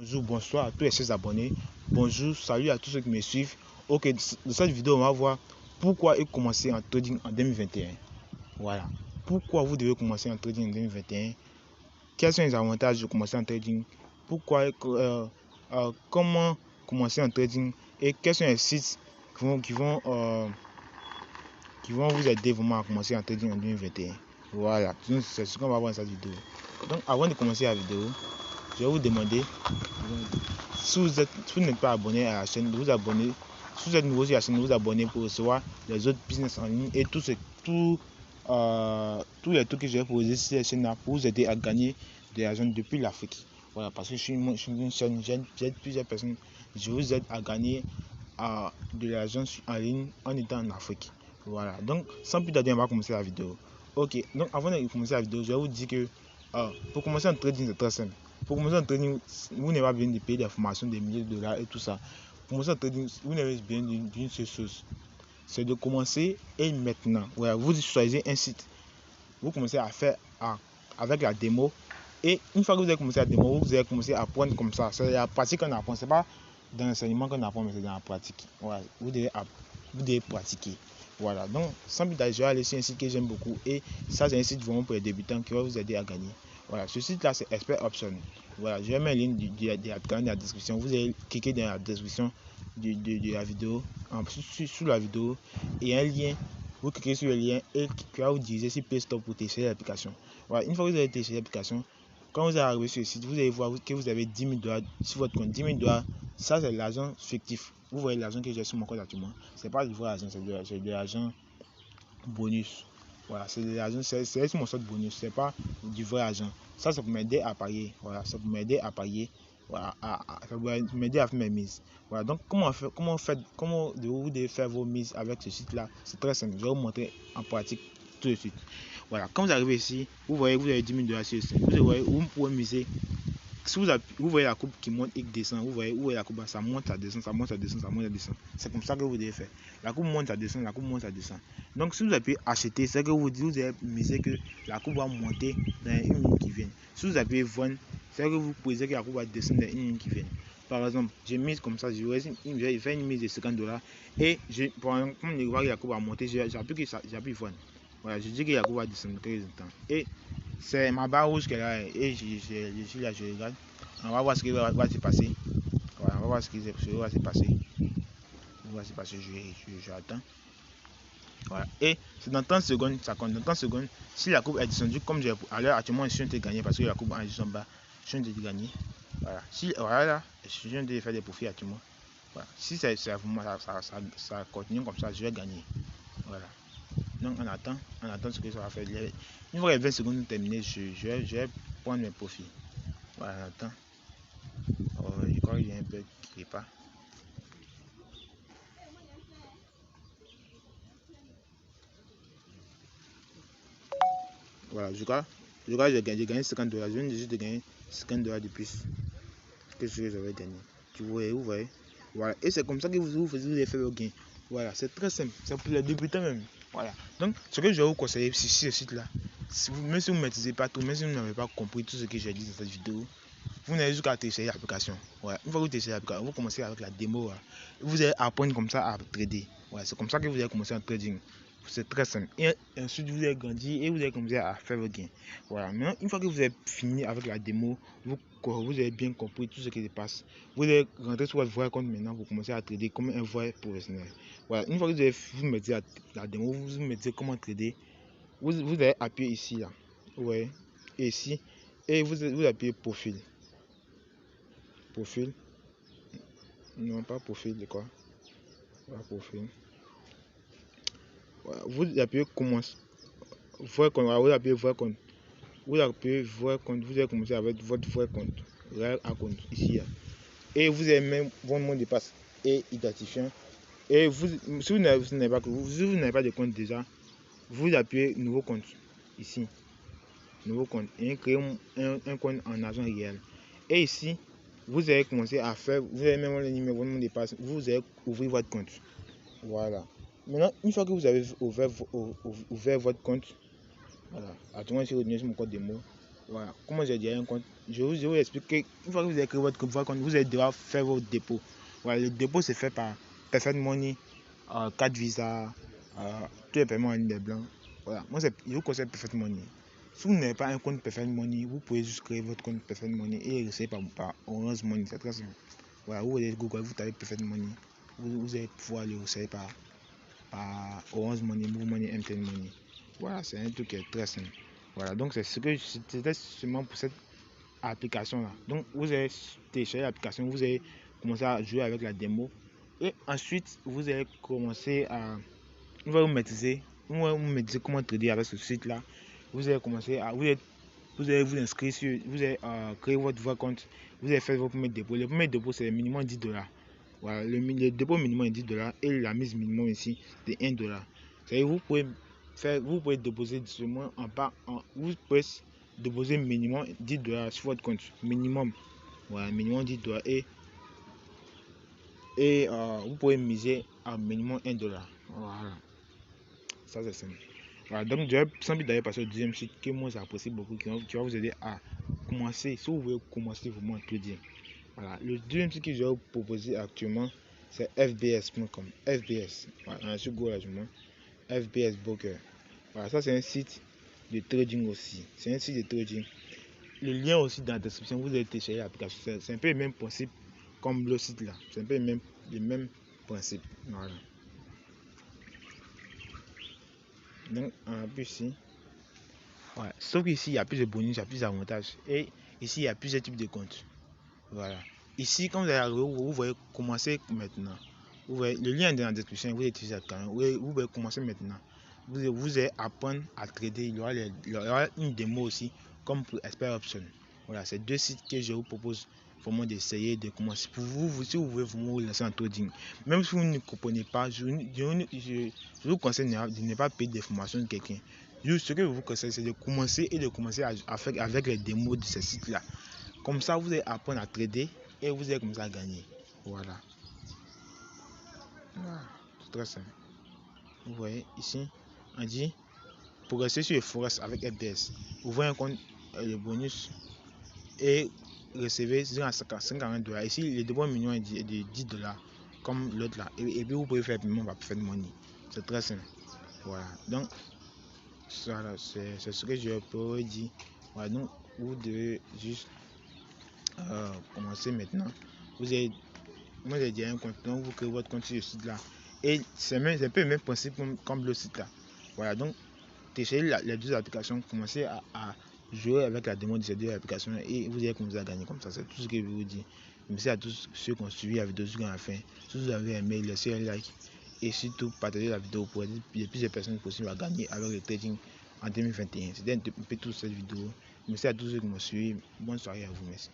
Bonjour, bonsoir à tous les chers abonnés. Bonjour, salut à tous ceux qui me suivent. Ok, dans cette vidéo, on va voir pourquoi commencer en trading en 2021. Voilà. Pourquoi vous devez commencer en trading en 2021? Quels sont les avantages de commencer en trading? Pourquoi, comment commencer en trading? Et quels sont les sites qui vont vous aider vraiment à commencer en trading en 2021? Voilà, c'est ce qu'on va voir dans cette vidéo. Donc, avant de commencer la vidéo, je vais vous demander, si vous n'êtes pas abonné à la chaîne, de vous abonner. Si vous êtes nouveau sur la chaîne, de vous abonner pour recevoir les autres business en ligne et tous les trucs que je vais proposer sur la chaîne là pour vous aider à gagner de l'argent depuis l'Afrique. Voilà, parce que je suis une chaîne, j'aide plusieurs personnes. Je vous aide à gagner de l'argent en ligne en étant en Afrique. Voilà, donc sans plus tarder, on va commencer la vidéo. Ok, donc avant de commencer la vidéo, je vais vous dire que pour commencer en trading, c'est très simple. Pour commencer en trading, vous n'avez pas besoin de payer des formations, des milliers de dollars et tout ça. Pour commencer en trading, vous n'avez besoin d'une seule chose, c'est de commencer et maintenant. Voilà, vous choisissez un site, vous commencez à faire avec la démo. Et une fois que vous avez commencé la démo, vous allez commencer à apprendre comme ça. C'est la pratique qu'on apprend, c'est pas dans l'enseignement qu'on apprend, mais c'est dans la pratique. Voilà, vous devez pratiquer. Voilà, donc sans plus tarder, je vais aller sur un site que j'aime beaucoup. Et ça, c'est un site vraiment pour les débutants qui va vous aider à gagner. Voilà, ce site-là, c'est Expert Option. Voilà, je vais mettre le lien dans la description. Vous allez cliquer dans la description de la vidéo, sous la vidéo, et un lien. Vous cliquez sur le lien et qui va vous diriger sur Play Store pour télécharger l'application. Voilà, une fois que vous avez téléchargé l'application, quand vous arrivez sur le site, vous allez voir que vous avez 10 000 dollars sur votre compte. 10 000 dollars, ça c'est l'argent fictif. Vous voyez l'argent que j'ai sur mon compte actuellement. C'est pas du vrai argent, c'est de l'argent bonus. Voilà, c'est de l'argent, c'est sur mon solde bonus, c'est pas du vrai argent. Ça c'est pour m'aider à parier. Voilà, c'est pour m'aider à parier. Voilà, ça va m'aider à faire mes mises. Voilà, donc comment vous devez faire vos mises avec ce site-là? C'est très simple. Je vais vous montrer en pratique tout de suite. Voilà, quand vous arrivez ici, vous voyez que vous avez 10 000 dollars sur le site. Vous voyez où vous pouvez miser. Si vous voyez la courbe qui monte et qui descend, vous voyez où est la courbe, ça monte, ça descend, ça monte, ça descend, ça monte, ça descend. C'est comme ça que vous devez faire. La courbe monte, ça descend, la courbe monte, ça descend. Donc si vous appuyez acheter, c'est que vous avez misé que la courbe va monter dans une minute qui vient. Si vous appuyez vendre, c'est que vous posez que la courbe va descendre dans une minute qui vient. Par exemple, j'ai mis comme ça, je vais faire une mise de 50 dollars et comme je vois que la courbe va monter, j'appuie vendre. Voilà, je dis que la courbe va descendre quelques temps. Et c'est ma barre rouge qu'elle a et je suis là, je regarde. On va voir ce qui va se passer. Voilà, on va voir ce qui va se passer. J'attends. Voilà. Et c'est dans 30 secondes, ça compte. Dans 30 secondes, si la courbe est descendue, comme j'ai à l'heure actuellement, je suis en train de gagner parce que la courbe est juste en bas. Je suis en train de gagner. Voilà. Si voilà, je suis en train de faire des profits actuellement. Voilà. Si ça continue comme ça, je vais gagner. Voilà. Donc on attend ce que ça va faire. Une fois que les 20 secondes sont terminées, je vais prendre mes profits. Voilà, on attend. Je crois qu'il y a un bug qui n'est pas. Voilà, je crois que j'ai gagné 50 dollars. Je viens juste de gagner 50 dollars de plus que ce que j'avais gagné. Vous voyez. Voilà. Et c'est comme ça que vous allez faire le gain. Voilà, c'est très simple. C'est pour les débutants même. Voilà. Donc, ce que je vais vous conseiller sur ce site-là, même si vous ne maîtrisez pas tout, même si vous n'avez pas compris tout ce que j'ai dit dans cette vidéo, vous n'avez juste qu'à télécharger l'application. Voilà. Une fois que vous téléchargez l'application, vous commencez avec la démo. Voilà. Vous allez apprendre comme ça à trader. Voilà. C'est comme ça que vous allez commencer en trading. C'est très simple. Et ensuite, vous allez grandir et vous allez commencer à faire vos gains. Voilà. Maintenant, une fois que vous avez fini avec la démo, vous avez bien compris tout ce qui se passe. Vous allez rentrer sur votre vrai compte maintenant pour commencer à trader comme un vrai professionnel. Voilà. Une fois que vous mettez la démo, vous mettez comment trader. Vous allez appuyer ici, là. Ouais. Et ici. Et vous appuyez profil. Profil. Non, pas profil de quoi. Pas profil. Voilà. Vous appuyez commence. Vrai compte. Voilà, vous appuyez vrai compte. Vous appuyez vrai compte. Vous allez commencer avec votre vrai compte. Real account. Ici. Là. Et vous avez même votre mot de passe et identifiant. Et si vous n'avez pas de compte déjà, vous appuyez nouveau compte. Ici. Nouveau compte. Et créer un compte en argent réel. Et ici, vous allez commencer à faire, vous avez même le numéro, votre mot de passe, vous allez ouvrir votre compte. Voilà. Maintenant, une fois que vous avez ouvert votre compte, voilà, actuellement, je suis revenu sur mon code démo. Voilà. Comment j'ai déjà un compte? Je vais vous expliquer. Une fois que vous avez créé votre compte, vous allez devoir faire vos dépôts. Voilà, le dépôt c'est fait par Perfect Money, 4 Visa, tous les paiements en ligne des blancs. Voilà, moi je vous conseille Perfect Money. Si vous n'avez pas un compte Perfect Money, vous pouvez juste créer votre compte Perfect Money et recevoir par Orange Money. C'est très simple. Voilà, vous allez Google, vous tapez Perfect Money. Vous allez pouvoir le recevoir par Orange Money, Move Money, MTN Money. Voilà, c'est un truc qui est très simple. Voilà, donc c'est ce que c'était seulement pour cette application là. Donc vous allez télécharger l'application, vous allez commencer à jouer avec la démo et ensuite vous allez commencer à vous maîtriser comment trader avec ce site là. Vous allez commencer à vous allez vous inscrire sur, vous allez créer votre vrai compte, vous allez faire votre premier dépôt. Le premier dépôt c'est minimum $10. Voilà, le dépôt minimum est $10 et la mise minimum ici de $1. C'est-à-dire vous pouvez déposer seulement vous pouvez déposer minimum $10 sur votre compte minimum. Voilà, minimum $10 et vous pouvez miser à minimum $1. Voilà, ça c'est simple. Voilà, donc je vais sans plus d'aller passer au deuxième site que moi j'apprécie beaucoup, qui va vous aider à commencer, si vous voulez commencer vraiment à tout dire. Voilà, le deuxième site que je vais vous proposer actuellement c'est fbs.com. FBS, voilà, sur Google largement, FBS Broker. Voilà, ça c'est un site de trading aussi. C'est un site de trading. Le lien aussi dans la description, vous allez télécharger l'application. C'est un peu le même principe comme le site là. C'est un peu le même principe. Voilà. Donc, en plus ici, ouais. Sauf qu'ici, il y a plus de bonus, il y a plus d'avantages. Et ici, il y a plusieurs types de comptes. Voilà. Ici, quand vous allez arriver, vous voyez commencer maintenant. Vous voyez, le lien est dans la description, vous utilisez le canal. Vous pouvez commencer maintenant. Vous allez apprendre à trader. Il y aura une démo aussi, comme pour Expert Option. Voilà, c'est deux sites que je vous propose vraiment d'essayer de commencer. Pour vous, si vous voulez vraiment vous lancer en trading, même si vous ne comprenez pas, je vous conseille de ne pas payer des formations de quelqu'un. Ce que je vous conseille, c'est de commencer à faire avec les démos de ces sites-là. Comme ça, vous allez apprendre à trader et vous allez commencer à gagner. Voilà. C'est très simple. Vous voyez ici, on dit progresser sur le forex avec FBS. Ouvrez un compte de bonus et recevez $50. Ici, le dépôt minimum est de $10 comme l'autre là. Et puis vous pouvez faire le paiement par Perfect Money. C'est très simple. Voilà. Donc, voilà, c'est ce que je peux dire. Voilà, donc vous devez juste commencer maintenant. Moi j'ai déjà un compte, donc vous créez votre compte sur ce site là. Et c'est un peu le même principe comme le site là. Voilà, donc téléchargez les deux applications, commencez à jouer avec la démo de ces deux applications et vous allez commencer à gagner comme ça. C'est tout ce que je vous dis. Merci à tous ceux qui ont suivi la vidéo jusqu'à la fin. Si vous avez aimé, laissez un like et surtout partagez la vidéo pour aider le plus de personnes possible à gagner avec le trading en 2021. C'était un peu tout cette vidéo. Merci à tous ceux qui m'ont suivi. Bonne soirée à vous. Merci.